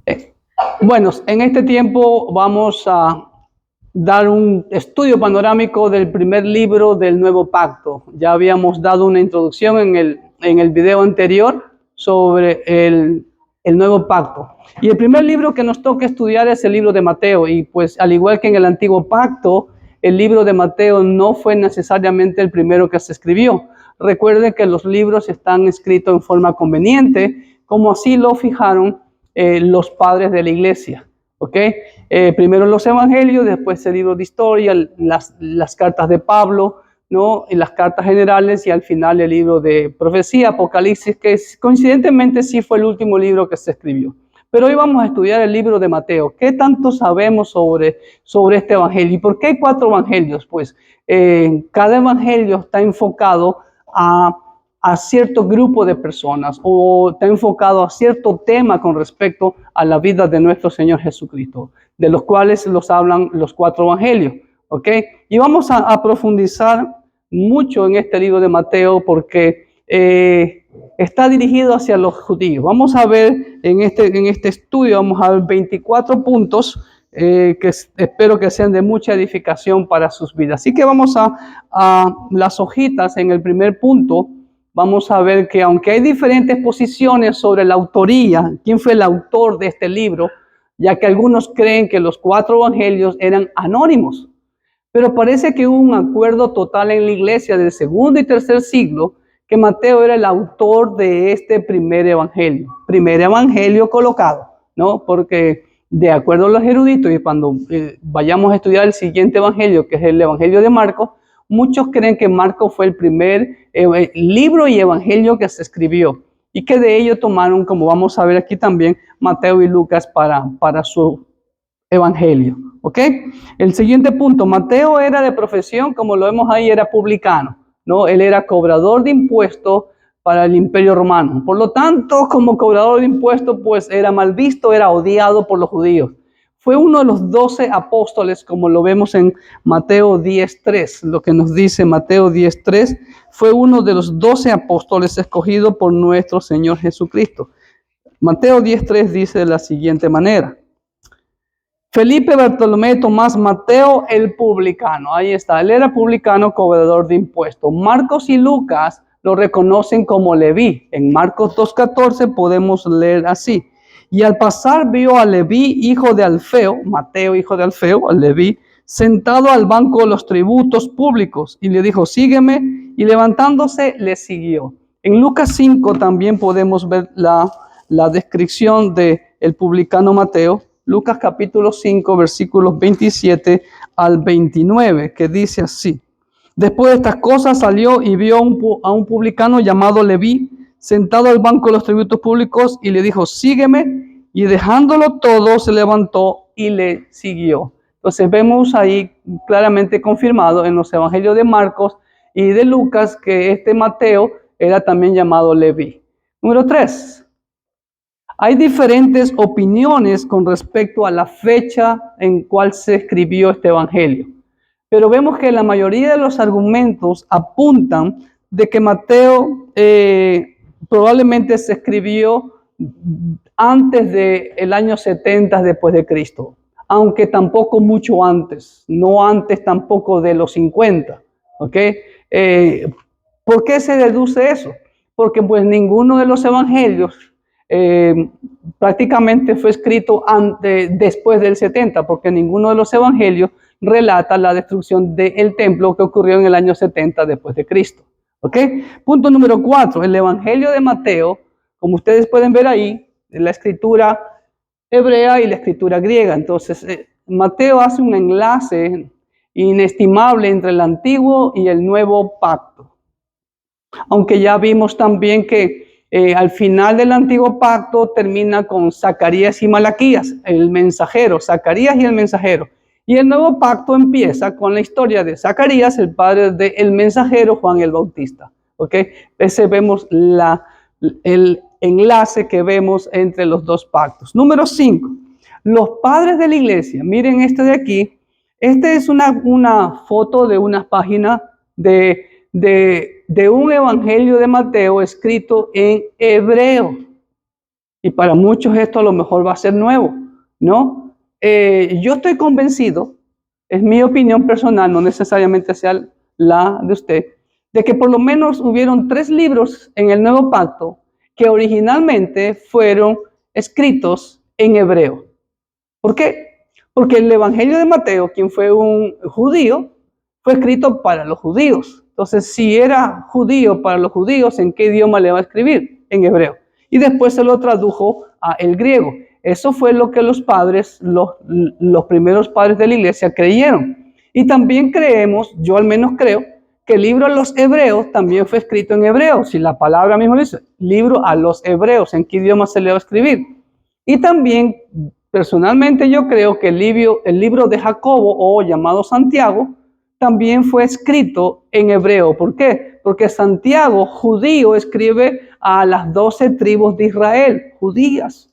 Eh, Bueno, en este tiempo vamos a dar un estudio panorámico del primer libro del Nuevo Pacto. Ya habíamos dado una introducción en el video anterior sobre el Nuevo Pacto. Y el primer libro que nos toca estudiar es el libro de Mateo. Y pues al igual que en el Antiguo Pacto, el libro de Mateo no fue necesariamente el primero que se escribió. Recuerden que los libros están escritos en forma conveniente, como así lo fijaron los padres de la iglesia. ¿Ok? Primero los evangelios, después el libro de historia, las cartas de Pablo, ¿no? Y las cartas generales y al final el libro de profecía, Apocalipsis, que coincidentemente sí fue el último libro que se escribió. Pero hoy vamos a estudiar el libro de Mateo. ¿Qué tanto sabemos sobre este evangelio? ¿Y por qué hay 4 evangelios? Pues cada evangelio está enfocado a cierto grupo de personas o está enfocado a cierto tema con respecto a la vida de nuestro Señor Jesucristo, de los cuales los hablan los 4 evangelios, ¿ok? Y vamos a profundizar mucho en este libro de Mateo porque está dirigido hacia los judíos. Vamos a ver en este estudio, vamos a ver 24 puntos que espero que sean de mucha edificación para sus vidas. Así que vamos a las hojitas en el primer punto. Vamos a ver que aunque hay diferentes posiciones sobre la autoría, quién fue el autor de este libro, ya que algunos creen que los 4 evangelios eran anónimos, pero parece que hubo un acuerdo total en la iglesia del segundo y tercer siglo que Mateo era el autor de este primer evangelio colocado, ¿no? Porque de acuerdo a los eruditos y cuando vayamos a estudiar el siguiente evangelio, que es el evangelio de Marcos, muchos creen que Marcos fue el primer libro y evangelio que se escribió y que de ello tomaron, como vamos a ver aquí también, Mateo y Lucas para su evangelio. ¿Ok? El siguiente punto, Mateo era de profesión, como lo vemos ahí, era publicano, ¿no? Él era cobrador de impuestos para el Imperio Romano. Por lo tanto, como cobrador de impuestos, pues era mal visto, era odiado por los judíos. Fue uno de los 12 apóstoles, como lo vemos en Mateo 10.3, lo que nos dice Mateo 10.3, fue uno de los 12 apóstoles escogidos por nuestro Señor Jesucristo. Mateo 10.3 dice de la siguiente manera: Felipe, Bartolomé, Tomás, Mateo, el publicano. Ahí está, él era publicano, cobrador de impuestos. Marcos y Lucas lo reconocen como Leví. En Marcos 2.14 podemos leer así: y al pasar vio a Leví, hijo de Alfeo, Mateo, hijo de Alfeo, a Leví, sentado al banco de los tributos públicos, y le dijo, sígueme, y levantándose le siguió. En Lucas 5 también podemos ver la descripción de el publicano Mateo. Lucas capítulo 5, versículos 27 al 29, que dice así: después de estas cosas salió y vio a un publicano llamado Leví, sentado al banco de los tributos públicos, y le dijo, sígueme, y dejándolo todo, se levantó y le siguió. Entonces vemos ahí claramente confirmado en los evangelios de Marcos y de Lucas que este Mateo era también llamado Leví. Número 3. Hay diferentes opiniones con respecto a la fecha en cual se escribió este evangelio, pero vemos que la mayoría de los argumentos apuntan de que Mateo probablemente se escribió antes del año 70 después de Cristo, aunque tampoco mucho antes, no antes tampoco de los 50, ¿ok? ¿Por qué se deduce eso? Porque pues ninguno de los evangelios prácticamente fue escrito después del 70, porque ninguno de los evangelios relata la destrucción del templo que ocurrió en el año 70 después de Cristo. ¿Ok? Punto número 4, el evangelio de Mateo, como ustedes pueden ver ahí, la escritura hebrea y la escritura griega. Entonces, Mateo hace un enlace inestimable entre el antiguo y el nuevo pacto. Aunque ya vimos también que al final del antiguo pacto termina con Zacarías y Malaquías, el mensajero, Zacarías y el mensajero. Y el nuevo pacto empieza con la historia de Zacarías, el padre del mensajero Juan el Bautista. ¿Ok? Ese vemos el enlace que vemos entre los dos pactos. Número 5. Los padres de la iglesia. Miren este de aquí. Este es una foto de una página de un evangelio de Mateo escrito en hebreo. Y para muchos esto a lo mejor va a ser nuevo, ¿no? Yo estoy convencido, es mi opinión personal, no necesariamente sea la de usted, de que por lo menos hubieron 3 libros en el Nuevo Pacto que originalmente fueron escritos en hebreo. ¿Por qué? Porque el Evangelio de Mateo, quien fue un judío, fue escrito para los judíos. Entonces, si era judío para los judíos, ¿en qué idioma le va a escribir? En hebreo. Y después se lo tradujo a el griego. Eso fue lo que los padres, los primeros padres de la iglesia creyeron. Y también creemos, yo al menos creo, que el libro a los hebreos también fue escrito en hebreo. Si la palabra mismo dice, libro a los hebreos, ¿en qué idioma se le va a escribir? Y también, personalmente, yo creo que el libro de Jacobo, o llamado Santiago, también fue escrito en hebreo. ¿Por qué? Porque Santiago, judío, escribe a las 12 tribus de Israel, judías.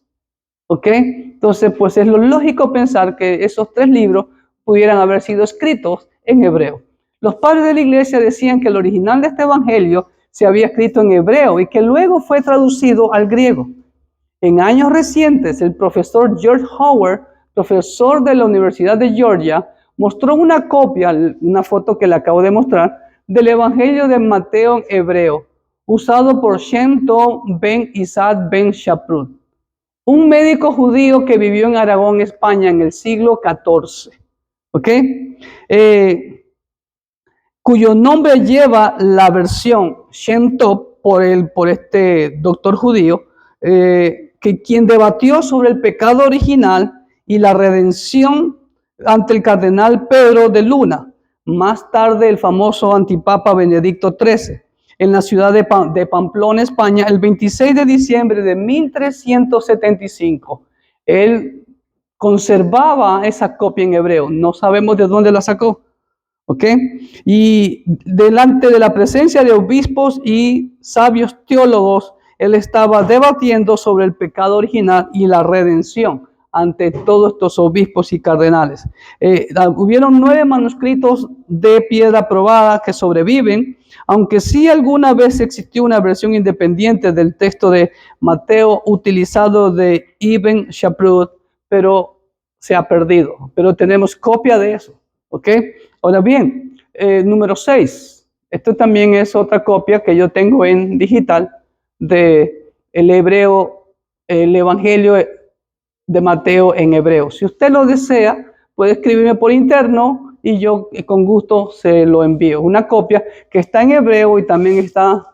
¿Ok? Entonces, pues es lo lógico pensar que esos 3 libros pudieran haber sido escritos en hebreo. Los padres de la iglesia decían que el original de este evangelio se había escrito en hebreo y que luego fue traducido al griego. En años recientes, el profesor George Howard, profesor de la Universidad de Georgia, mostró una copia, una foto que le acabo de mostrar, del Evangelio de Mateo en hebreo, usado por Shem Tov ben Isaac ben Shaprut, un médico judío que vivió en Aragón, España, en el siglo XIV, ¿ok? Cuyo nombre lleva la versión Shem Tov por este doctor judío, que quien debatió sobre el pecado original y la redención ante el cardenal Pedro de Luna, más tarde el famoso antipapa Benedicto XIII, en la ciudad de Pamplona, España, el 26 de diciembre de 1375. Él conservaba esa copia en hebreo, no sabemos de dónde la sacó. ¿Ok? Y delante de la presencia de obispos y sabios teólogos, él estaba debatiendo sobre el pecado original y la redención ante todos estos obispos y cardenales. Hubieron 9 manuscritos de piedra probada que sobreviven, aunque sí alguna vez existió una versión independiente del texto de Mateo utilizado de Ibn Shaprut, pero se ha perdido. Pero tenemos copia de eso. ¿Ok? Ahora bien, número 6. Esto también es otra copia que yo tengo en digital de el hebreo, el Evangelio de Mateo en hebreo. Si usted lo desea, puede escribirme por interno y yo con gusto se lo envío. Una copia que está en hebreo y también está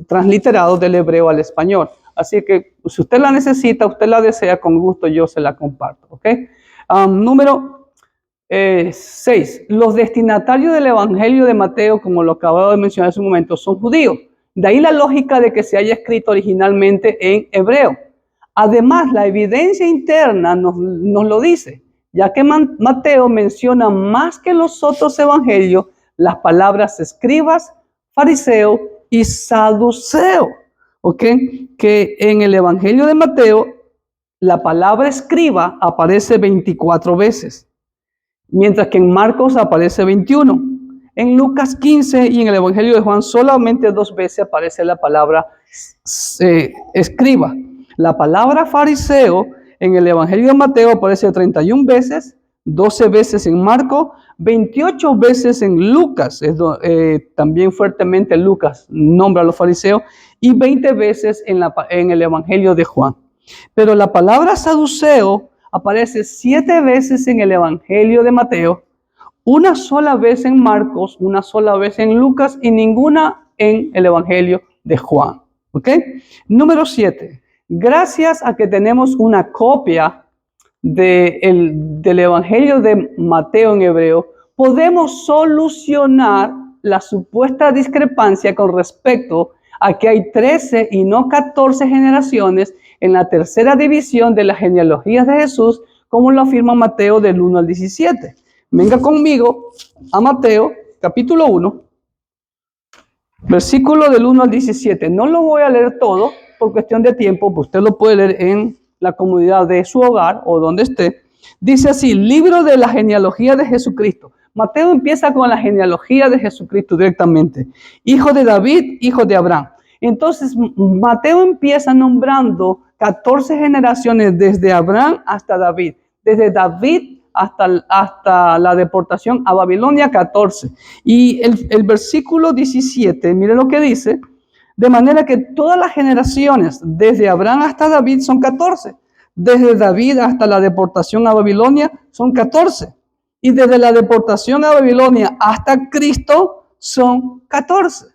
transliterado del hebreo al español. Así que si usted la necesita, usted la desea, con gusto yo se la comparto. ¿Ok? Número 6. Los destinatarios del Evangelio de Mateo, como lo acabo de mencionar hace un momento, son judíos. De ahí la lógica de que se haya escrito originalmente en hebreo. Además, la evidencia interna nos lo dice, ya que Mateo menciona más que los otros evangelios las palabras escribas, fariseo y saduceo. ¿Ok? Que en el Evangelio de Mateo la palabra escriba aparece 24 veces. Mientras que en Marcos aparece 21. En Lucas 15 y en el Evangelio de Juan solamente 2 veces aparece la palabra escriba. La palabra fariseo en el Evangelio de Mateo aparece 31 veces, 12 veces en Marcos, 28 veces en Lucas. También fuertemente Lucas nombra a los fariseos, y 20 veces en el Evangelio de Juan. Pero la palabra saduceo aparece 7 veces en el Evangelio de Mateo, una sola vez en Marcos, una sola vez en Lucas y ninguna en el Evangelio de Juan. ¿Ok? Número 7. Gracias a que tenemos una copia del Evangelio de Mateo en hebreo, podemos solucionar la supuesta discrepancia con respecto a que hay 13 y no 14 generaciones en la tercera división de las genealogías de Jesús, como lo afirma Mateo del 1 al 17. Venga conmigo a Mateo, capítulo 1, versículo del 1 al 17. No lo voy a leer todo por cuestión de tiempo, pues usted lo puede leer en la comodidad de su hogar o donde esté. Dice así: libro de la genealogía de Jesucristo. Mateo empieza con la genealogía de Jesucristo directamente. Hijo de David, hijo de Abraham. Entonces, Mateo empieza nombrando 14 generaciones desde Abraham hasta David. Desde David hasta la deportación a Babilonia, 14. Y el versículo 17, mire lo que dice. De manera que todas las generaciones, desde Abraham hasta David, son 14. Desde David hasta la deportación a Babilonia, son 14. Y desde la deportación a Babilonia hasta Cristo, son 14.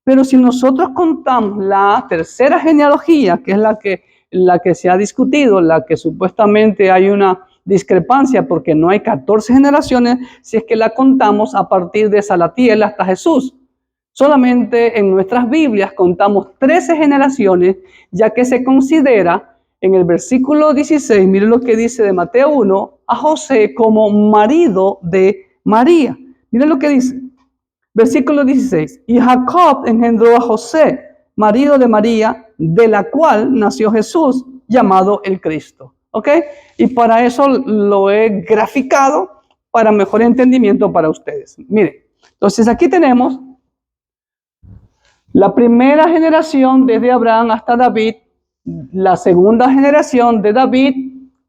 Pero si nosotros contamos la tercera genealogía, que es la que se ha discutido, la que supuestamente hay una discrepancia porque no hay 14 generaciones, si es que la contamos a partir de Salatiel hasta Jesús. Solamente en nuestras Biblias contamos 13 generaciones, ya que se considera en el versículo 16, miren lo que dice de Mateo 1, a José como marido de María. Miren lo que dice, versículo 16. Y Jacob engendró a José, marido de María, de la cual nació Jesús, llamado el Cristo. ¿Ok? Y para eso lo he graficado para mejor entendimiento para ustedes. Miren, entonces aquí tenemos la primera generación desde Abraham hasta David, la segunda generación de David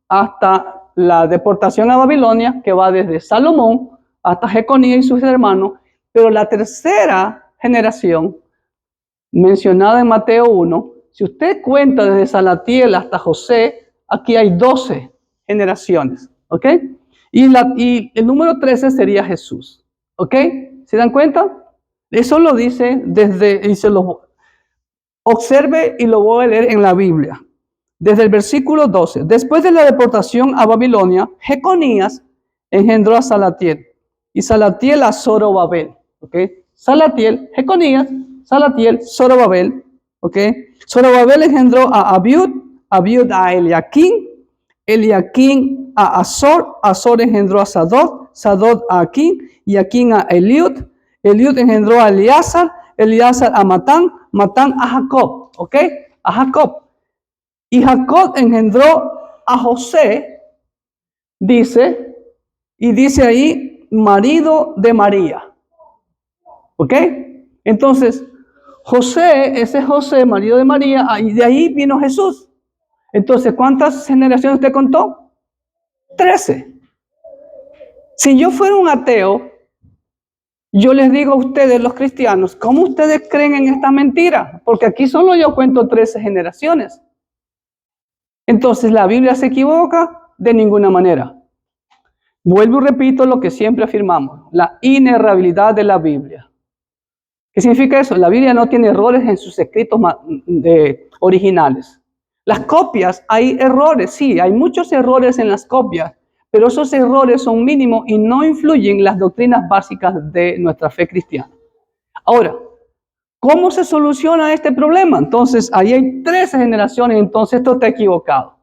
hasta la deportación a Babilonia, que va desde Salomón hasta Jeconías y sus hermanos, pero la tercera generación mencionada en Mateo 1, si usted cuenta desde Salatiel hasta José, aquí hay 12 generaciones, ¿ok? Y el número 13 sería Jesús, ¿ok? ¿Se dan cuenta? Eso lo dice y se lo observe y lo voy a leer en la Biblia. Desde el versículo 12. Después de la deportación a Babilonia, Jeconías engendró a Salatiel y Salatiel a Zorobabel. ¿Ok? Salatiel, Jeconías, Salatiel, Zorobabel. ¿Ok? Zorobabel engendró a Abiud, Abiud a Eliaquín, Eliaquín a Azor, Azor engendró a Sadot, Sadot a Aquín y Aquín a Eliud. Eliud engendró a Eleazar, Eleazar a Matán, Matán a Jacob, ¿ok? A Jacob. Y Jacob engendró a José, dice, y dice ahí, marido de María, ¿ok? Entonces, ese José, marido de María, y de ahí vino Jesús. Entonces, ¿cuántas generaciones usted contó? 13. Si yo fuera un ateo, yo les digo a ustedes, los cristianos, ¿cómo ustedes creen en esta mentira? Porque aquí solo yo cuento 13 generaciones. Entonces, ¿la Biblia se equivoca? De ninguna manera. Vuelvo y repito lo que siempre afirmamos, la inerrabilidad de la Biblia. ¿Qué significa eso? La Biblia no tiene errores en sus escritos originales. Las copias, hay errores, sí, hay muchos errores en las copias, pero esos errores son mínimos y no influyen en las doctrinas básicas de nuestra fe cristiana. Ahora, ¿cómo se soluciona este problema? Entonces, ahí hay 13 generaciones, entonces esto está equivocado.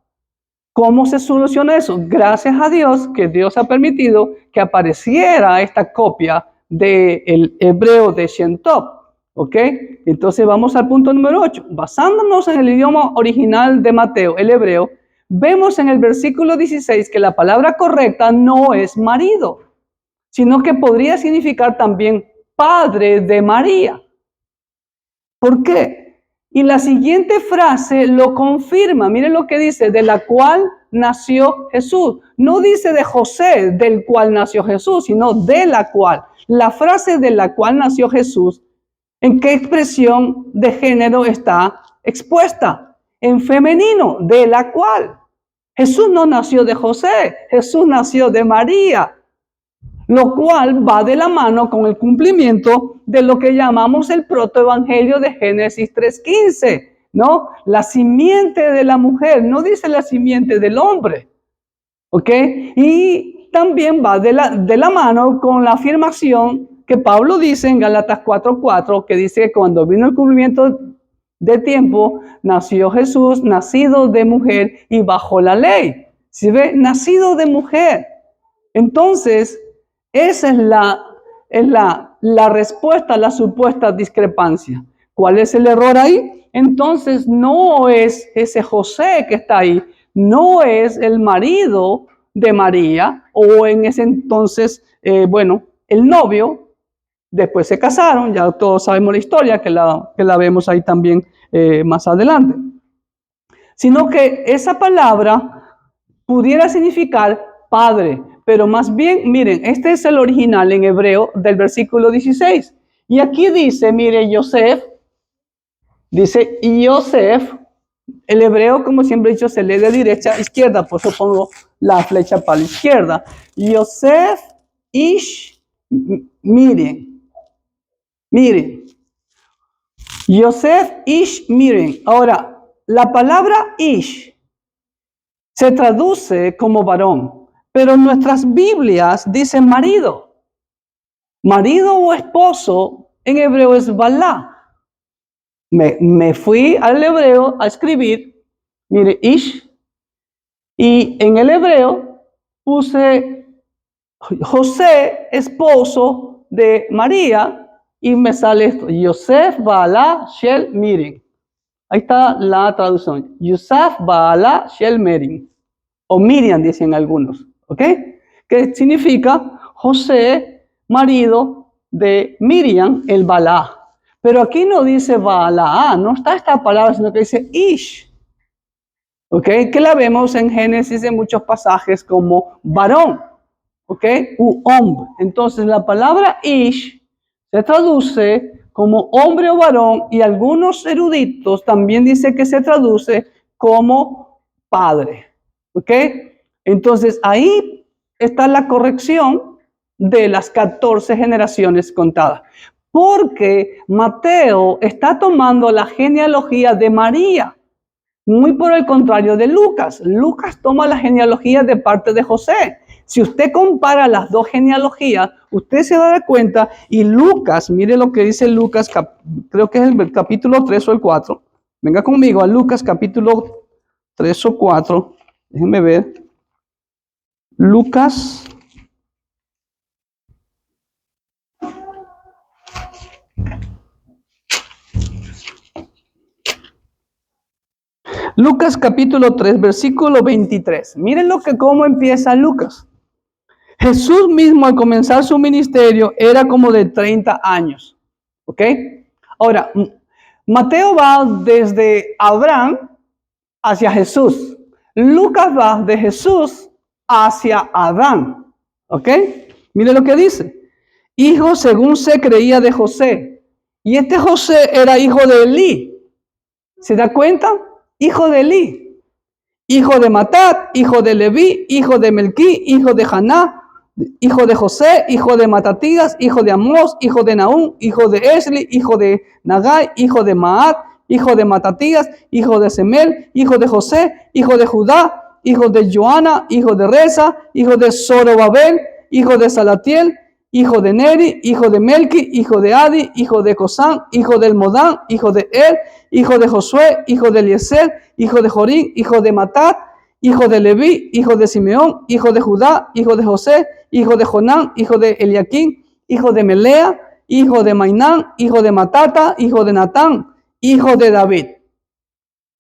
¿Cómo se soluciona eso? Gracias a Dios que Dios ha permitido que apareciera esta copia del hebreo de Shem Tov. ¿Ok? Entonces vamos al punto número 8. Basándonos en el idioma original de Mateo, el hebreo, vemos en el versículo 16 que la palabra correcta no es marido, sino que podría significar también padre de María. ¿Por qué? Y la siguiente frase lo confirma. Miren lo que dice, de la cual nació Jesús. No dice de José, del cual nació Jesús, sino de la cual. La frase de la cual nació Jesús, ¿en qué expresión de género está expuesta? En femenino, de la cual. Jesús no nació de José, Jesús nació de María, lo cual va de la mano con el cumplimiento de lo que llamamos el protoevangelio de Génesis 3:15, ¿no? La simiente de la mujer, no dice la simiente del hombre, ¿ok? Y también va de la mano con la afirmación que Pablo dice en Gálatas 4:4, que dice que cuando vino el cumplimiento de tiempo, nació Jesús, nacido de mujer y bajo la ley. ¿Sí ve? Nacido de mujer. Entonces, esa es la respuesta a la supuesta discrepancia. ¿Cuál es el error ahí? Entonces, no es ese José que está ahí, no es el marido de María, o en ese entonces, el novio. Después se casaron, ya todos sabemos la historia, que la vemos ahí también más adelante. sino que esa palabra pudiera significar padre, pero más bien, miren, este es el original en hebreo del versículo 16. Y aquí dice, mire, Yosef, dice Yosef, el hebreo, como siempre he dicho, se lee de derecha a izquierda, por eso pongo la flecha para la izquierda. Yosef ish, miren, miren. Yosef ish, miren. Ahora, la palabra ish se traduce como varón, pero en nuestras Biblias dicen marido. Marido o esposo en hebreo es balá. Me fui al hebreo a escribir, mire, ish, y en el hebreo puse José, esposo de María, y me sale esto, Yosef Baalá Shel Mirin. Ahí está la traducción, Yosef Baalá Shel Mirin, o Miriam dicen algunos, ¿ok? Que significa José, marido de Miriam, el Baalá. Pero aquí no dice Baalá, no está esta palabra, sino que dice Ish. ¿Ok? Que la vemos en Génesis en muchos pasajes como varón. ¿Ok? U hombre. Entonces la palabra Ish se traduce como hombre o varón y algunos eruditos también dicen que se traduce como padre. ¿Ok? Entonces ahí está la corrección de las 14 generaciones contadas. Porque Mateo está tomando la genealogía de María, muy por el contrario de Lucas. Lucas toma la genealogía de parte de José. Si usted compara las dos genealogías, usted se va a dar cuenta, y Lucas, mire lo que dice Lucas, creo que es el capítulo 3 o el 4. Venga conmigo a Lucas capítulo 3 o 4. Déjenme ver. Lucas capítulo 3, versículo 23. Miren cómo empieza Lucas. Jesús mismo al comenzar su ministerio era como de 30 años. ¿Ok? Ahora, Mateo va desde Abraham hacia Jesús. Lucas va de Jesús hacia Adán. ¿Ok? Miren lo que dice. Hijo según se creía de José. Y este José era hijo de Elí. ¿Se da cuenta? Hijo de Elí, hijo de Matat, hijo de Leví, hijo de Melquí, hijo de Haná, hijo de José, hijo de Matatías, hijo de Amós, hijo de Naúm, hijo de Esli, hijo de Nagai, hijo de Maat, hijo de Matatías, hijo de Semel, hijo de José, hijo de Judá, hijo de Joana, hijo de Reza, hijo de Zorobabel, hijo de Salatiel, hijo de Neri, hijo de Melqui, hijo de Adi, hijo de Cosán, hijo del Modán, hijo de Er, hijo de Josué, hijo de Eliezer, hijo de Jorín, hijo de Matat, hijo de Leví, hijo de Simeón, hijo de Judá, hijo de José, hijo de Jonán, hijo de Eliaquín, hijo de Melea, hijo de Mainán, hijo de Matata, hijo de Natán, hijo de David.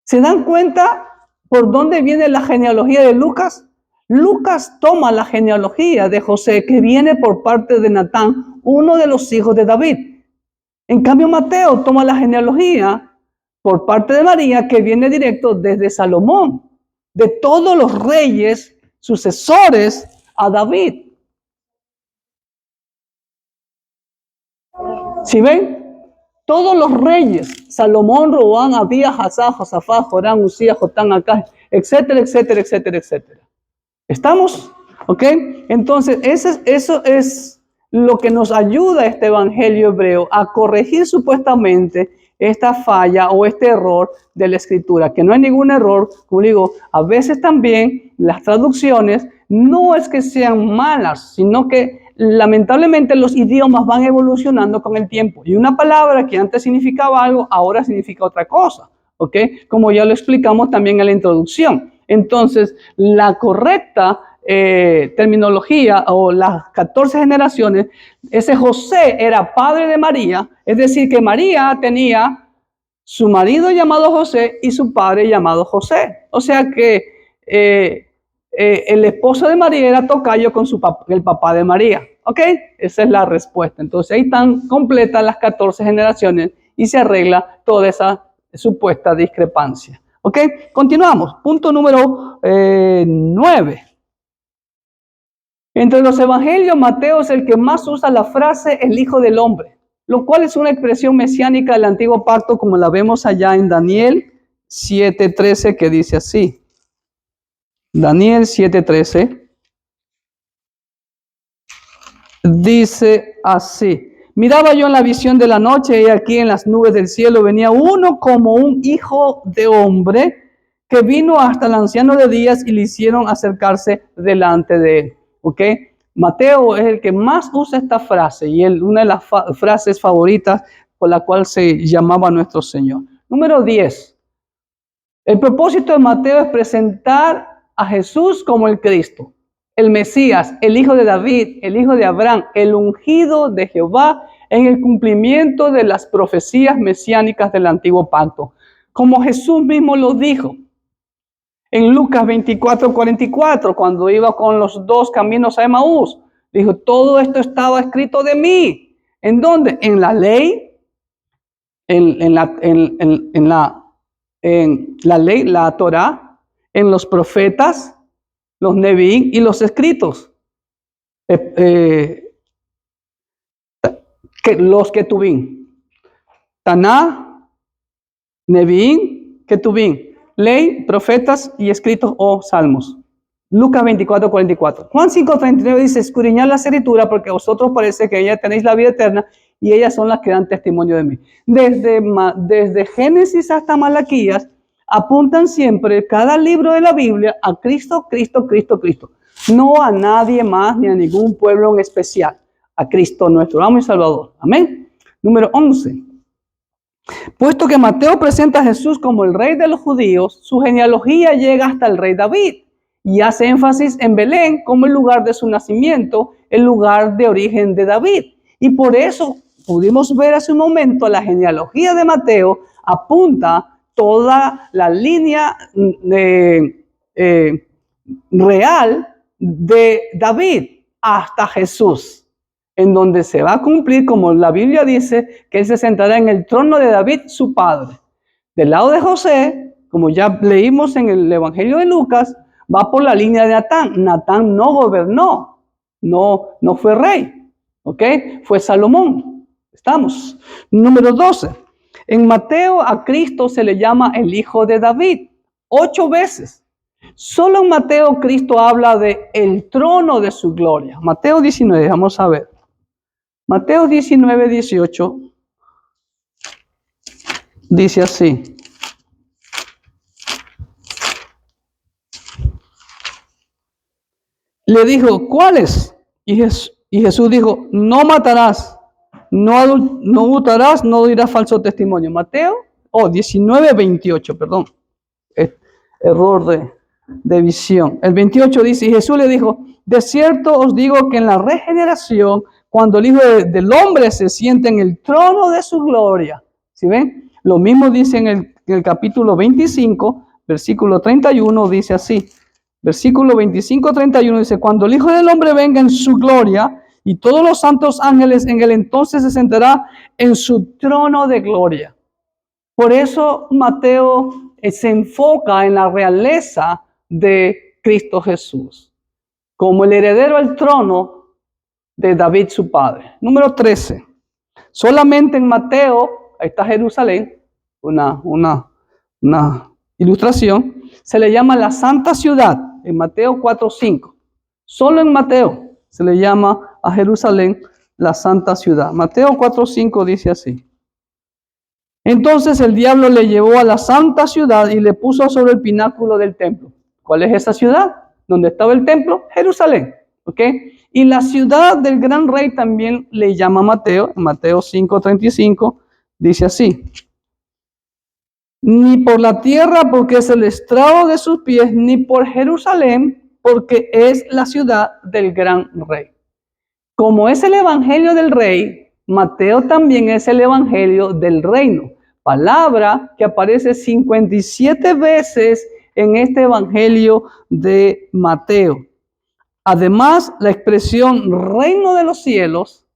¿Se dan cuenta por dónde viene la genealogía de Lucas? Lucas toma la genealogía de José que viene por parte de Natán, uno de los hijos de David. En cambio, Mateo toma la genealogía por parte de María que viene directo desde Salomón, de todos los reyes sucesores a David. ¿Sí ven? Todos los reyes, Salomón, Roboam, Abías, Asa, Josafat, Joram, Usías, Jotán, Acaz, etcétera, etcétera, etcétera, etcétera. ¿Estamos? ¿Ok? Entonces, eso es lo que nos ayuda este evangelio hebreo a corregir supuestamente esta falla o este error de la escritura, que no hay ningún error, como digo, a veces también las traducciones no es que sean malas, sino que lamentablemente los idiomas van evolucionando con el tiempo y una palabra que antes significaba algo, ahora significa otra cosa, ¿ok? Como ya lo explicamos también en la introducción. Entonces, la correcta terminología o las 14 generaciones, ese José era padre de María, es decir, que María tenía su marido llamado José y su padre llamado José. O sea que el esposo de María era tocayo con el papá de María. ¿Ok? Esa es la respuesta. Entonces ahí están completas las 14 generaciones y se arregla toda esa supuesta discrepancia. ¿Ok? Continuamos. Punto número 9. Entre los evangelios, Mateo es el que más usa la frase el Hijo del Hombre, lo cual es una expresión mesiánica del Antiguo Pacto, como la vemos allá en Daniel 7:13, que dice así. Daniel 7:13 dice así. Miraba yo en la visión de la noche y aquí en las nubes del cielo venía uno como un hijo de hombre que vino hasta el anciano de días y le hicieron acercarse delante de él. ¿Ok? Mateo es el que más usa esta frase y una de las frases favoritas por la cual se llamaba nuestro Señor. Número 10. El propósito de Mateo es presentar a Jesús como el Cristo, el Mesías, el Hijo de David, el Hijo de Abraham, el ungido de Jehová en el cumplimiento de las profecías mesiánicas del Antiguo Pacto. Como Jesús mismo lo dijo en Lucas 24:44, cuando iba con los dos caminos a Emaús, dijo, todo esto estaba escrito de mí. ¿En dónde? En la ley, en la ley, la Torá, en los profetas, los Nevi'im y los escritos. Los Ketubim. Taná, Nevi'im, Ketubim. Ley, profetas y escritos o salmos. Lucas 24:44. Juan 5:39 dice, escudriñad la escritura porque a vosotros parece que ya tenéis la vida eterna y ellas son las que dan testimonio de mí. Desde Génesis hasta Malaquías apuntan siempre cada libro de la Biblia a Cristo, Cristo, Cristo, Cristo. No a nadie más ni a ningún pueblo en especial. A Cristo nuestro amo y Salvador. Amén. Número 11. Puesto que Mateo presenta a Jesús como el rey de los judíos, su genealogía llega hasta el rey David y hace énfasis en Belén como el lugar de su nacimiento, el lugar de origen de David. Y por eso pudimos ver hace un momento la genealogía de Mateo apunta toda la línea real de David hasta Jesús, en donde se va a cumplir, como la Biblia dice, que él se sentará en el trono de David, su padre. Del lado de José, como ya leímos en el Evangelio de Lucas, va por la línea de Natán. Natán no gobernó, no fue rey, ¿ok? Fue Salomón. Estamos. Número 12. En Mateo a Cristo se le llama el Hijo de David, 8 veces. Solo en Mateo Cristo habla de el trono de su gloria. Mateo 19, vamos a ver. Mateo 19:18 dice así. Le dijo, ¿cuáles? Y Jesús dijo, no matarás, no hurtarás, no dirás falso testimonio. Mateo 19:28, perdón. Error de visión. El 28 dice, y Jesús le dijo, de cierto os digo que en la regeneración, cuando el Hijo del Hombre se siente en el trono de su gloria. ¿Sí ven? Lo mismo dice en el capítulo 25, versículo 31, dice así. Versículo 25-31 dice, cuando el Hijo del Hombre venga en su gloria y todos los santos ángeles en él, entonces se sentará en su trono de gloria. Por eso Mateo se enfoca en la realeza de Cristo Jesús, como el heredero al trono de David su padre. Número 13. Solamente en Mateo, ahí está Jerusalén, una ilustración, se le llama la Santa Ciudad, en Mateo 4:5. Solo en Mateo se le llama a Jerusalén la Santa Ciudad. Mateo 4:5 dice así. Entonces el diablo le llevó a la Santa Ciudad y le puso sobre el pináculo del templo. ¿Cuál es esa ciudad? ¿Dónde estaba el templo? Jerusalén. ¿Ok? Y la ciudad del gran rey también le llama Mateo. En Mateo 5:35 dice así. Ni por la tierra porque es el estrado de sus pies, ni por Jerusalén porque es la ciudad del gran rey. Como es el evangelio del rey, Mateo también es el evangelio del reino. Palabra que aparece 57 veces en este evangelio de Mateo. Además, la expresión reino de los cielos,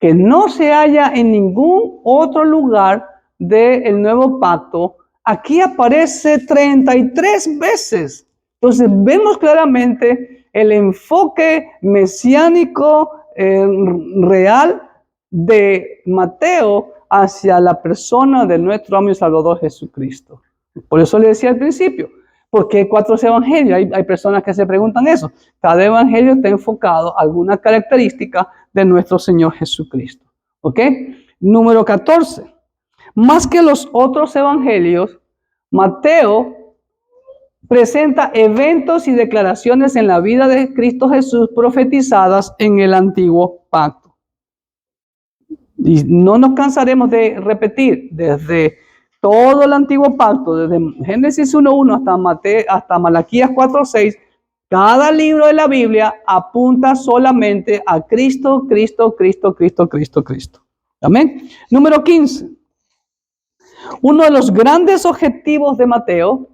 que no se halla en ningún otro lugar del nuevo pacto, aquí aparece 33 veces. Entonces vemos claramente el enfoque mesiánico real de Mateo hacia la persona de nuestro amo y Salvador Jesucristo. Por eso le decía al principio, ¿por qué 4 evangelios? Hay personas que se preguntan eso. Cada evangelio está enfocado a alguna característica de nuestro Señor Jesucristo. ¿Ok? Número 14. Más que los otros evangelios, Mateo presenta eventos y declaraciones en la vida de Cristo Jesús profetizadas en el Antiguo Pacto. Y no nos cansaremos de repetir desde todo el Antiguo Pacto, desde Génesis 1:1 hasta Malaquías 4:6, cada libro de la Biblia apunta solamente a Cristo, Cristo, Cristo, Cristo, Cristo, Cristo. Amén. Número 15. Uno de los grandes objetivos de Mateo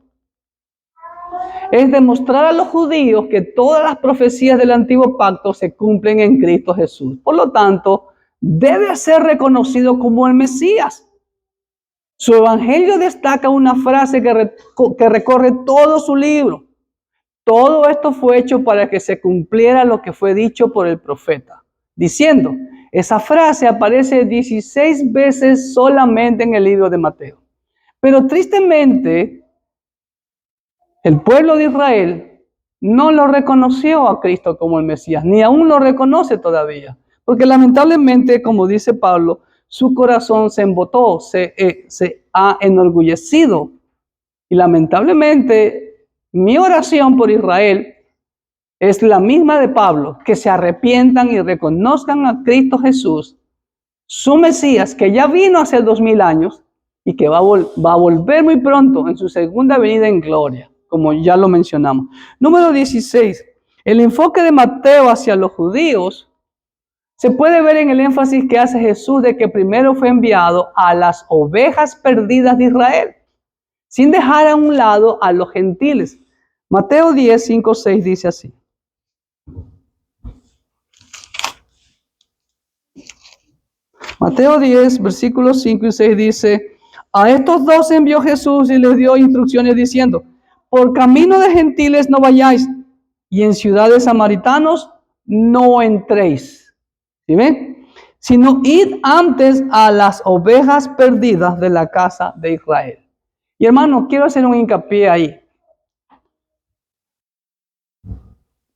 es demostrar a los judíos que todas las profecías del Antiguo Pacto se cumplen en Cristo Jesús. Por lo tanto, debe ser reconocido como el Mesías. Su evangelio destaca una frase que recorre todo su libro. Todo esto fue hecho para que se cumpliera lo que fue dicho por el profeta, diciendo, esa frase aparece 16 veces solamente en el libro de Mateo. Pero tristemente, el pueblo de Israel no lo reconoció a Cristo como el Mesías, ni aún lo reconoce todavía. Porque lamentablemente, como dice Pablo, su corazón se embotó, se ha enorgullecido. Y lamentablemente, mi oración por Israel es la misma de Pablo, que se arrepientan y reconozcan a Cristo Jesús, su Mesías, que ya vino hace 2000 años y que va a volver muy pronto en su segunda venida en gloria, como ya lo mencionamos. Número 16. El enfoque de Mateo hacia los judíos se puede ver en el énfasis que hace Jesús de que primero fue enviado a las ovejas perdidas de Israel, sin dejar a un lado a los gentiles. Mateo 10, 5, 6 dice así. Mateo 10, versículos 5 y 6 dice, a estos 2 envió Jesús y les dio instrucciones diciendo, por camino de gentiles no vayáis, y en ciudades samaritanos no entréis. ¿Sí ven? Sino id antes a las ovejas perdidas de la casa de Israel. Y hermano, quiero hacer un hincapié ahí.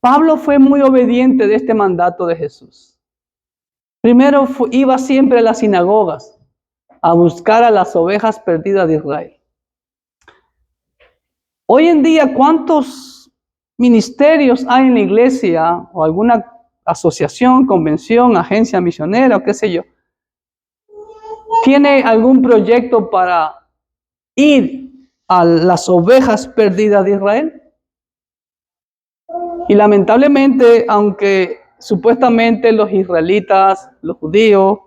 Pablo fue muy obediente de este mandato de Jesús. Primero iba siempre a las sinagogas a buscar a las ovejas perdidas de Israel. Hoy en día, ¿cuántos ministerios hay en la iglesia o alguna asociación, convención, agencia misionera o qué sé yo? ¿Tiene algún proyecto para ir a las ovejas perdidas de Israel? Y lamentablemente, aunque supuestamente los israelitas, los judíos,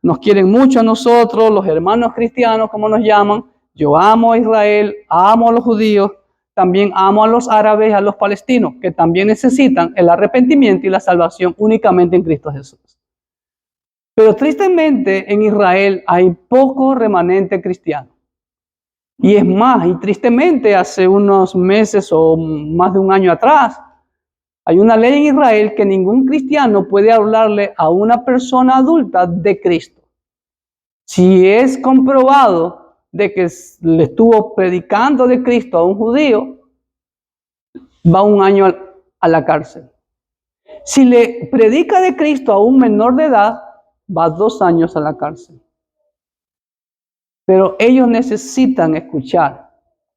nos quieren mucho a nosotros, los hermanos cristianos, como nos llaman, yo amo a Israel, amo a los judíos, también amo a los árabes y a los palestinos, que también necesitan el arrepentimiento y la salvación únicamente en Cristo Jesús. Pero tristemente en Israel hay poco remanente cristiano. Y es más, y tristemente hace unos meses o más de un año atrás, hay una ley en Israel que ningún cristiano puede hablarle a una persona adulta de Cristo. Si es comprobado de que le estuvo predicando de Cristo a un judío, va 1 año a la cárcel. Si le predica de Cristo a un menor de edad, va 2 años a la cárcel. Pero ellos necesitan escuchar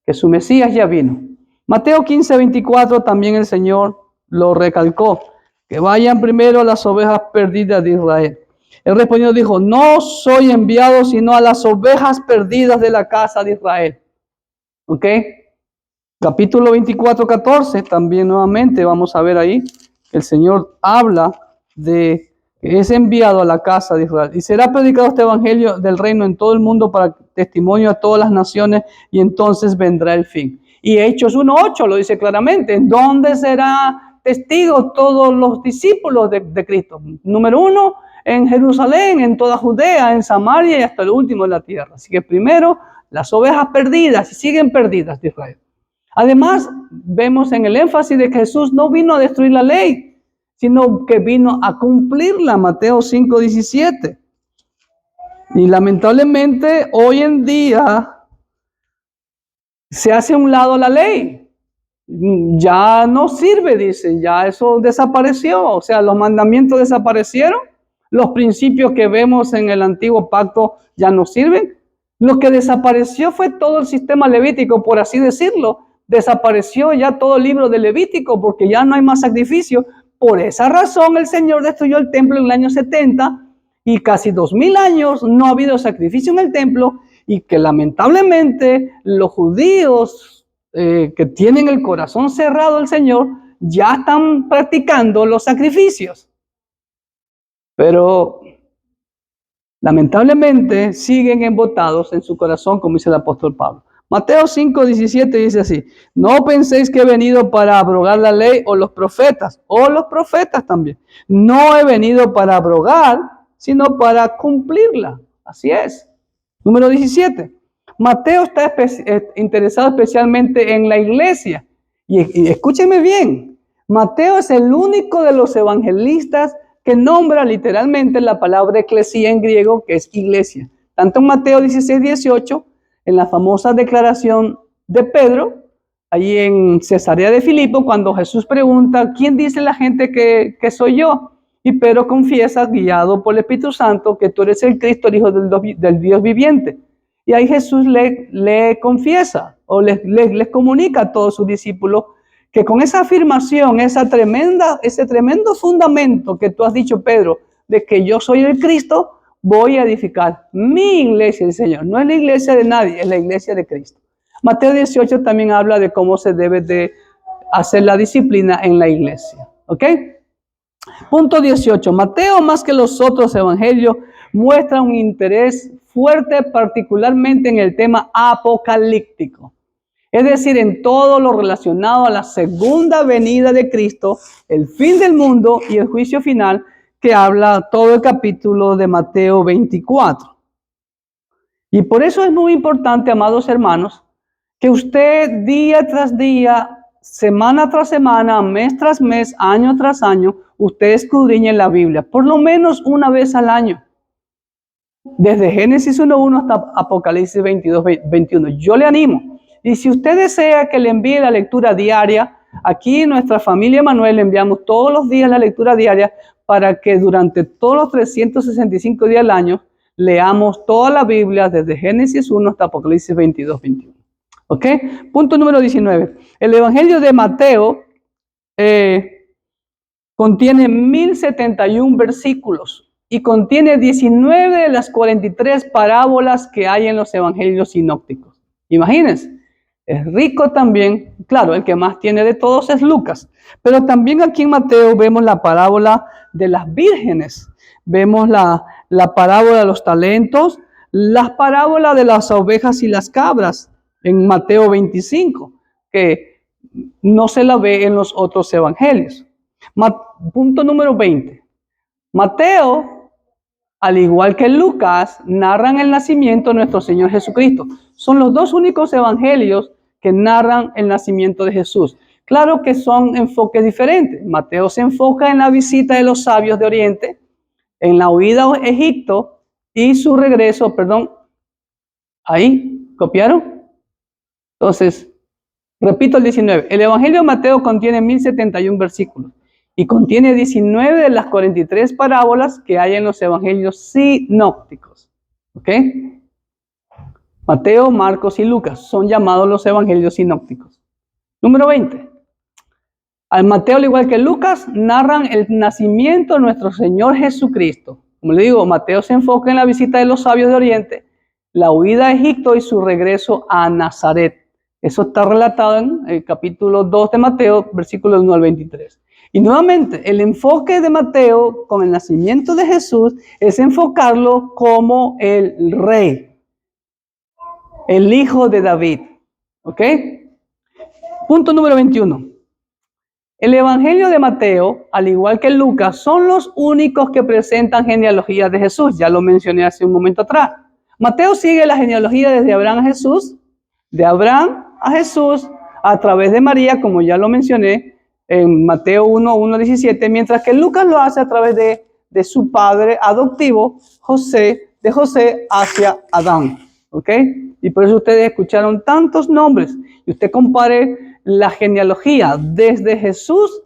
que su Mesías ya vino. Mateo 15, 24 también el Señor lo recalcó, que vayan primero a las ovejas perdidas de Israel. Él respondió, dijo, no soy enviado sino a las ovejas perdidas de la casa de Israel. ¿Ok? Capítulo 24, 14, también nuevamente vamos a ver ahí, el Señor habla de que es enviado a la casa de Israel. Y será predicado este evangelio del reino en todo el mundo para testimonio a todas las naciones y entonces vendrá el fin. Y Hechos 1:8 lo dice claramente, ¿en dónde será testigo todos los discípulos de Cristo? Número 1, en Jerusalén, en toda Judea, en Samaria y hasta el último de la tierra. Así que primero las ovejas perdidas y siguen perdidas de Israel. Además, vemos en el énfasis de que Jesús no vino a destruir la ley, sino que vino a cumplirla, Mateo 5:17. Y lamentablemente hoy en día se hace a un lado la ley. Ya no sirve, dicen, ya eso desapareció. O sea, los mandamientos desaparecieron. Los principios que vemos en el antiguo pacto ya no sirven. Lo que desapareció fue todo el sistema levítico, por así decirlo. Desapareció ya todo el libro de Levítico porque ya no hay más sacrificio. Por esa razón el Señor destruyó el templo en el año 70 y casi 2000 años no ha habido sacrificio en el templo, y que lamentablemente los judíos que tienen el corazón cerrado al Señor ya están practicando los sacrificios. Pero lamentablemente siguen embotados en su corazón, como dice el apóstol Pablo. Mateo 5:17 dice así: no penséis que he venido para abrogar la ley o los profetas también. No he venido para abrogar, sino para cumplirla. Así es. Número 17. Mateo está interesado especialmente en la iglesia. Y escúchenme bien, Mateo es el único de los evangelistas que nombra literalmente la palabra eclesía en griego, que es iglesia. Tanto en Mateo 16:18, en la famosa declaración de Pedro, allí en Cesarea de Filipo, cuando Jesús pregunta: ¿quién dice la gente que soy yo? Y Pedro confiesa, guiado por el Espíritu Santo, que tú eres el Cristo, el Hijo del Dios viviente. Y ahí Jesús le confiesa o les comunica a todos sus discípulos que con esa afirmación, ese tremendo fundamento que tú has dicho, Pedro, de que yo soy el Cristo, voy a edificar mi iglesia, el Señor. No es la iglesia de nadie, es la iglesia de Cristo. Mateo 18 también habla de cómo se debe de hacer la disciplina en la iglesia. ¿Ok? Punto 18. Mateo, más que los otros evangelios, muestra un interés fuerte particularmente en el tema apocalíptico. Es decir, en todo lo relacionado a la segunda venida de Cristo, el fin del mundo y el juicio final, que habla todo el capítulo de Mateo 24. Y por eso es muy importante, amados hermanos, que usted día tras día, semana tras semana, mes tras mes, año tras año, usted escudriñe la Biblia, por lo menos una vez al año. Desde Génesis 1:1 hasta Apocalipsis 22:21. Yo le animo. Y si usted desea que le envíe la lectura diaria, aquí en nuestra familia Manuel le enviamos todos los días la lectura diaria para que durante todos los 365 días al año leamos toda la Biblia desde Génesis 1 hasta Apocalipsis 22:21. ¿Ok? Punto número 19. El Evangelio de Mateo contiene 1071 versículos y contiene 19 de las 43 parábolas que hay en los evangelios sinópticos. Imagínense, es rico también. Claro, el que más tiene de todos es Lucas, pero también aquí en Mateo vemos la parábola de las vírgenes, vemos la parábola de los talentos, las parábolas de las ovejas y las cabras en Mateo 25, que no se la ve en los otros evangelios. Punto número 20. Mateo, al igual que Lucas, narran el nacimiento de nuestro Señor Jesucristo. Son los dos únicos evangelios que narran el nacimiento de Jesús. Claro que son enfoques diferentes. Mateo se enfoca en la visita de los sabios de Oriente, en la huida a Egipto y su regreso, ahí, ¿copiaron? Entonces, repito el 19. El Evangelio de Mateo contiene 1071 versículos y contiene 19 de las 43 parábolas que hay en los evangelios sinópticos. ¿Ok? Mateo, Marcos y Lucas son llamados los evangelios sinópticos. Número 20. Al Mateo, al igual que Lucas, narran el nacimiento de nuestro Señor Jesucristo. Como le digo, Mateo se enfoca en la visita de los sabios de Oriente, la huida a Egipto y su regreso a Nazaret. Eso está relatado en el capítulo 2 de Mateo, versículos 1 al 23. Y nuevamente, el enfoque de Mateo con el nacimiento de Jesús es enfocarlo como el rey, el hijo de David. ¿Ok? Punto número 21. El Evangelio de Mateo, al igual que Lucas, son los únicos que presentan genealogías de Jesús. Ya lo mencioné hace un momento atrás. Mateo sigue la genealogía desde Abraham a Jesús, de Abraham a Jesús, a través de María, como ya lo mencioné, en Mateo 1:17, mientras que Lucas lo hace a través de su padre adoptivo, José, de José hacia Adán. ¿Ok? Y por eso ustedes escucharon tantos nombres. Y usted compare la genealogía desde Jesús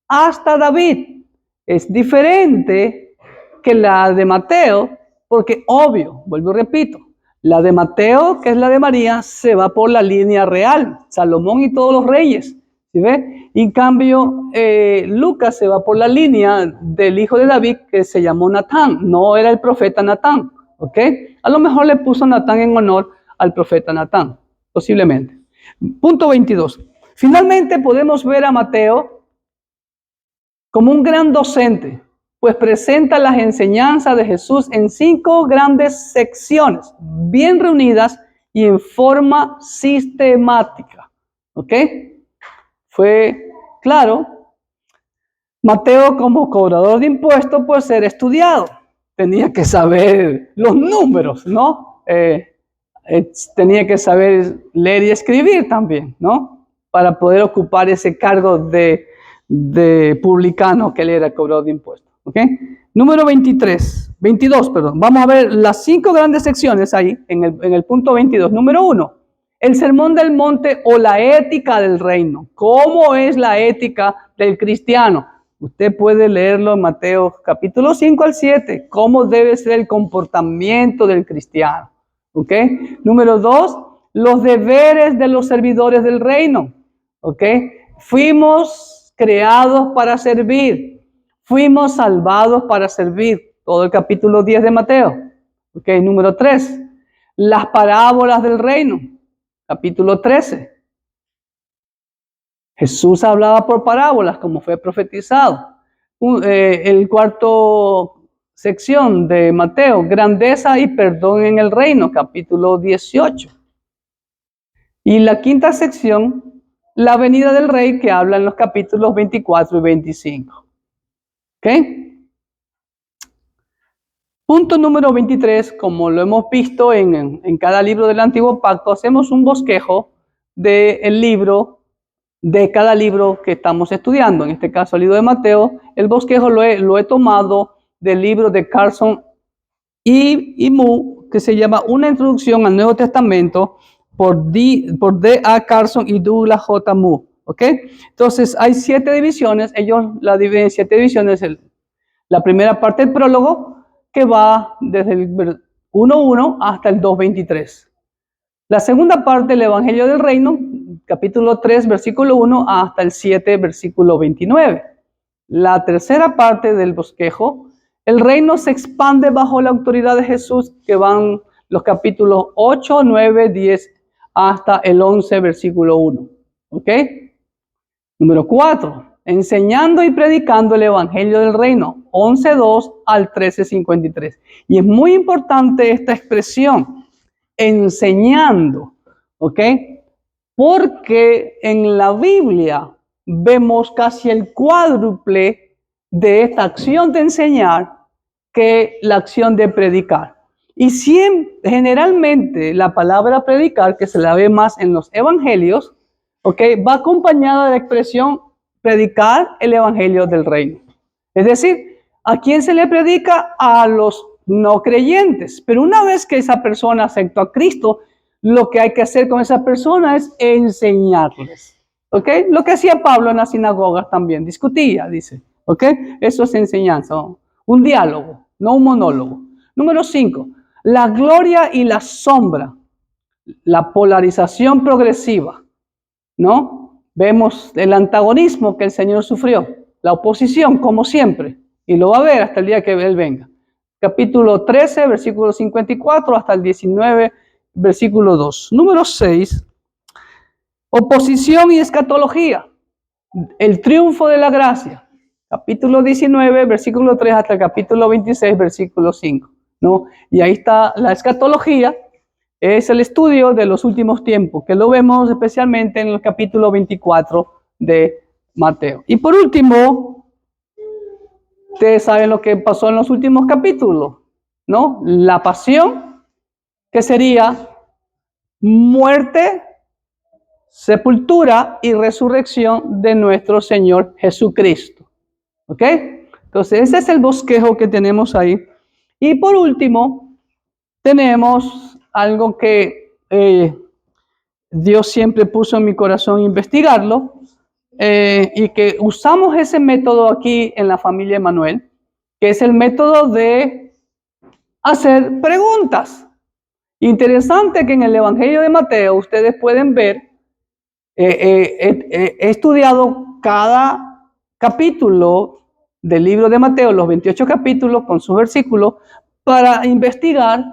hasta David. Es diferente que la de Mateo, porque obvio, vuelvo y repito, la de Mateo, que es la de María, se va por la línea real, Salomón y todos los reyes. ¿Sí ve? En cambio, Lucas se va por la línea del hijo de David, que se llamó Natán. No era el profeta Natán. ¿Ok? A lo mejor le puso Natán en honor al profeta Natán, posiblemente. Punto 22. Finalmente podemos ver a Mateo como un gran docente, pues presenta las enseñanzas de Jesús en 5 grandes secciones, bien reunidas y en forma sistemática. ¿Ok? Fue claro. Mateo, como cobrador de impuestos, por ser estudiado, tenía que saber los números, ¿no? Tenía que saber leer y escribir también, ¿no? Para poder ocupar ese cargo de publicano que él era cobrador de impuestos. ¿Ok? Número 22, perdón. Vamos a ver las 5 grandes secciones ahí en el punto 22. Número 1, el sermón del monte o la ética del reino. ¿Cómo es la ética del cristiano? Usted puede leerlo en Mateo capítulo 5 al 7. ¿Cómo debe ser el comportamiento del cristiano? ¿Ok? Número 2, los deberes de los servidores del reino. ¿Ok? Fuimos creados para servir. Fuimos salvados para servir. Todo el capítulo 10 de Mateo. ¿Ok? Número 3, las parábolas del reino. Capítulo 13. Jesús hablaba por parábolas, como fue profetizado. El cuarto sección de Mateo, grandeza y perdón en el reino, capítulo 18. Y la quinta sección, la venida del rey, que habla en los capítulos 24 y 25. ¿Ok? Punto número 23, como lo hemos visto en cada libro del Antiguo Pacto, hacemos un bosquejo del libro, de cada libro que estamos estudiando. En este caso, el libro de Mateo. El bosquejo lo he tomado del libro de Carson y Mu, que se llama Una introducción al Nuevo Testamento, por D.A. Carson y Douglas J. Mu. ¿Ok? Entonces, hay 7 divisiones. Ellos la dividen en 7 divisiones. La primera parte, el prólogo, que va desde el 1:1 hasta el 2:23. La segunda parte, el Evangelio del Reino, capítulo 3, versículo 1 hasta el 7, versículo 29. La tercera parte del bosquejo, el reino se expande bajo la autoridad de Jesús, que van los capítulos 8, 9, 10 hasta el 11, versículo 1. ¿Ok? Número 4, enseñando y predicando el Evangelio del Reino, 11:2 al 13:53. Y es muy importante esta expresión, enseñando, ¿ok? Porque en la Biblia vemos casi el cuádruple de esta acción de enseñar que la acción de predicar. Y generalmente la palabra predicar, que se la ve más en los evangelios, ¿ok? Va acompañada de la expresión predicar el evangelio del reino. Es decir, ¿a quién se le predica? A los no creyentes. Pero una vez que esa persona aceptó a Cristo, lo que hay que hacer con esa persona es enseñarles. ¿Ok? Lo que hacía Pablo en las sinagogas también, discutía, dice. ¿Ok? Eso es enseñanza, un diálogo, no un monólogo. Número 5, la gloria y la sombra, la polarización progresiva, ¿no? Vemos el antagonismo que el Señor sufrió, la oposición, como siempre, y lo va a ver hasta el día que Él venga. Capítulo 13, versículo 54 hasta el 19, versículo 2. Número 6, oposición y escatología, el triunfo de la gracia. Capítulo 19, versículo 3 hasta el capítulo 26, versículo 5, ¿no? Y ahí está la escatología, es el estudio de los últimos tiempos, que lo vemos especialmente en el capítulo 24 de Mateo. Y por último, ustedes saben lo que pasó en los últimos capítulos, ¿no? La pasión que sería muerte, sepultura y resurrección de nuestro Señor Jesucristo. ¿Ok? Entonces, ese es el bosquejo que tenemos ahí. Y por último, tenemos algo que Dios siempre puso en mi corazón investigarlo, y que usamos ese método aquí en la familia Emanuel, que es el método de hacer preguntas. Interesante que en el Evangelio de Mateo ustedes pueden ver, he estudiado cada capítulo del libro de Mateo, los 28 capítulos con sus versículos, para investigar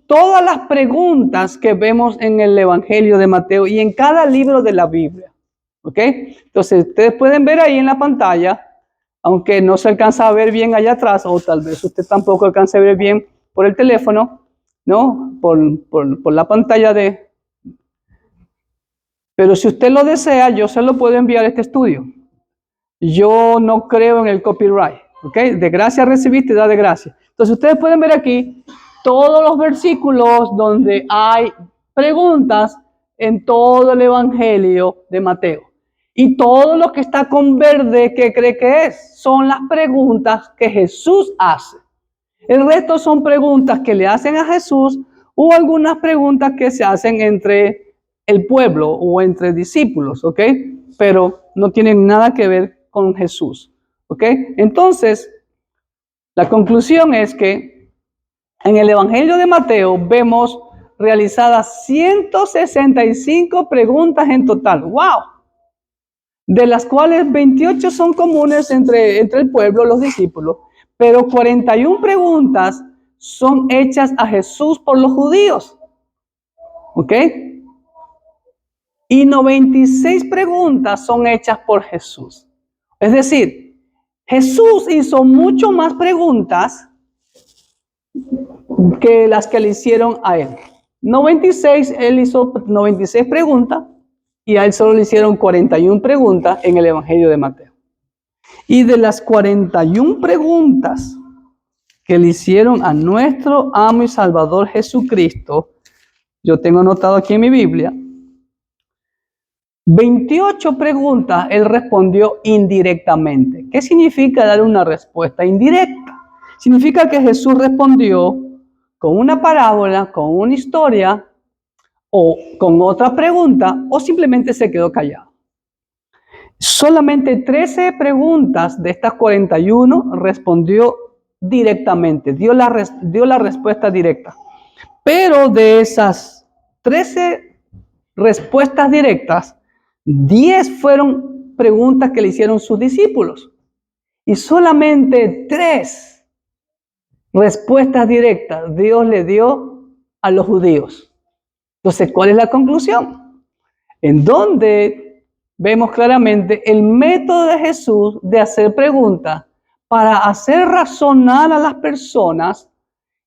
todas las preguntas que vemos en el Evangelio de Mateo y en cada libro de la Biblia. ¿Ok? Entonces, ustedes pueden ver ahí en la pantalla, aunque no se alcanza a ver bien allá atrás, o tal vez usted tampoco alcance a ver bien por el teléfono, ¿no? Por la pantalla de... Pero si usted lo desea, yo se lo puedo enviar este estudio. Yo no creo en el copyright, ¿ok? De gracia recibiste, da de gracia. Entonces, ustedes pueden ver aquí todos los versículos donde hay preguntas en todo el Evangelio de Mateo. Y todo lo que está con verde, ¿qué cree que es? Son las preguntas que Jesús hace. El resto son preguntas que le hacen a Jesús o algunas preguntas que se hacen entre el pueblo o entre discípulos, ¿ok? Pero no tienen nada que ver con Jesús, ¿ok? Entonces, la conclusión es que en el Evangelio de Mateo vemos realizadas 165 preguntas en total. ¡Wow! De las cuales 28 son comunes entre el pueblo, los discípulos, pero 41 preguntas son hechas a Jesús por los judíos. ¿Ok? Y 96 preguntas son hechas por Jesús. Es decir, Jesús hizo mucho más preguntas que las que le hicieron a él. 96, él hizo 96 preguntas y a él solo le hicieron 41 preguntas en el Evangelio de Mateo. Y de las 41 preguntas que le hicieron a nuestro amo y Salvador Jesucristo, yo tengo anotado aquí en mi Biblia, 28 preguntas él respondió indirectamente. ¿Qué significa dar una respuesta indirecta? Significa que Jesús respondió con una parábola, con una historia, o con otra pregunta, o simplemente se quedó callado. Solamente 13 preguntas de estas 41 respondió directamente, dio la respuesta directa. Pero de esas 13 respuestas directas, 10 fueron preguntas que le hicieron sus discípulos. Y solamente 3 respuestas directas Dios le dio a los judíos. Entonces, ¿cuál es la conclusión? En donde vemos claramente el método de Jesús de hacer preguntas para hacer razonar a las personas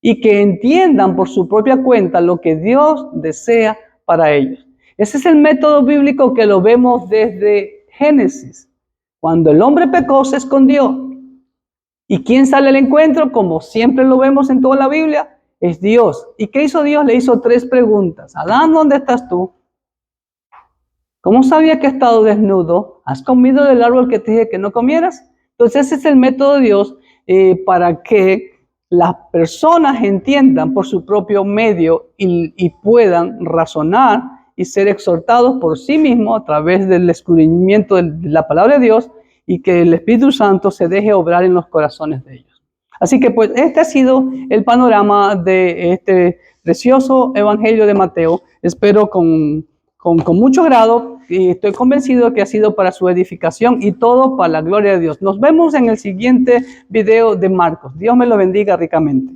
y que entiendan por su propia cuenta lo que Dios desea para ellos. Ese es el método bíblico que lo vemos desde Génesis. Cuando el hombre pecó, se escondió. ¿Y quién sale al encuentro? Como siempre lo vemos en toda la Biblia, es Dios. ¿Y qué hizo Dios? Le hizo 3 preguntas. Adán, ¿dónde estás tú? ¿Cómo sabía que he estado desnudo? ¿Has comido del árbol que te dije que no comieras? Entonces ese es el método de Dios para que las personas entiendan por su propio medio y puedan razonar y ser exhortados por sí mismos a través del descubrimiento de la palabra de Dios y que el Espíritu Santo se deje obrar en los corazones de ellos. Así que pues este ha sido el panorama de este precioso Evangelio de Mateo. Espero con mucho grado y estoy convencido de que ha sido para su edificación y todo para la gloria de Dios. Nos vemos en el siguiente video de Marcos. Dios me lo bendiga ricamente.